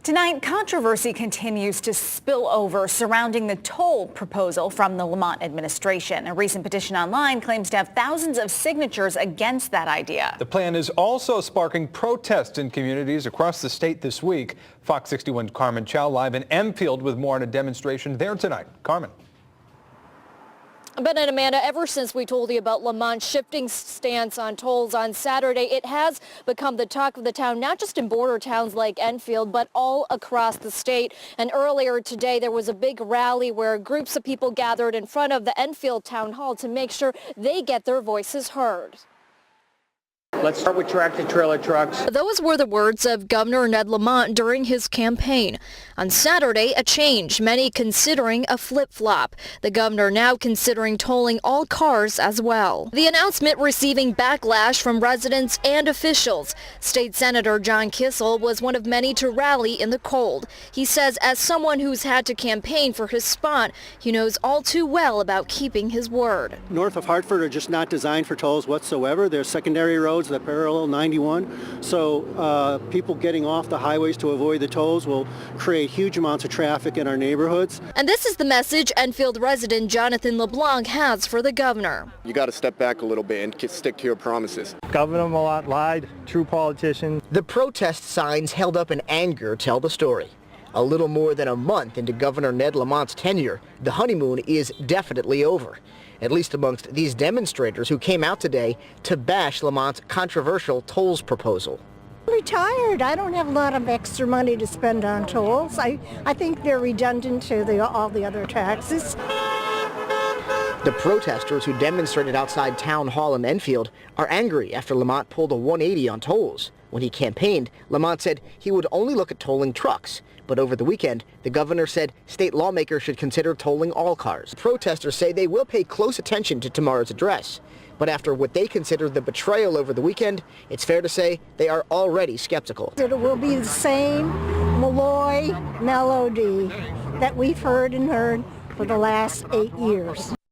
Tonight, controversy continues to spill over surrounding the toll proposal from the Lamont administration. A recent petition online claims to have thousands of signatures against that idea. The plan is also sparking protests in communities across the state this week. Fox 61's Carmen Chow live in Enfield with more on a demonstration there tonight. Carmen. Ben and Amanda, ever since we told you about Lamont's shifting stance on tolls on Saturday, it has become the talk of the town, not just in border towns like Enfield, but all across the state. And earlier today, there was a big rally where groups of people gathered in front of the Enfield town hall to make sure they get their voices heard. Let's start with tractor-trailer trucks. Those were the words of Governor Ned Lamont during his campaign. On Saturday, a change, many considering a flip-flop. The governor now considering tolling all cars as well. The announcement receiving backlash from residents and officials. State Senator Kissel was one of many to rally in the cold. He says as someone who's had to campaign for his spot, he knows all too well about keeping his word. North of Hartford are just not designed for tolls whatsoever. They're secondary roads that parallel 91, so people getting off the highways to avoid the tolls will create huge amounts of traffic in our neighborhoods. And this is the message Enfield resident Jonathan LeBlanc has for the governor. You got to step back a little bit and stick to your promises. Governor Lamont lied, true politician. The protest signs held up in anger tell the story. A little more than a month into Governor Ned Lamont's tenure, the honeymoon is definitely over, at least amongst these demonstrators who came out today to bash Lamont's controversial tolls proposal. I'm retired. I don't have a lot of extra money to spend on tolls. I think they're redundant to all the other taxes. The protesters who demonstrated outside Town Hall in Enfield are angry after Lamont pulled a 180 on tolls. When he campaigned, Lamont said he would only look at tolling trucks. But over the weekend, the governor said state lawmakers should consider tolling all cars. Protesters say they will pay close attention to tomorrow's address. But after what they consider the betrayal over the weekend, it's fair to say they are already skeptical. It will be the same Malloy melody that we've heard for the last 8 years.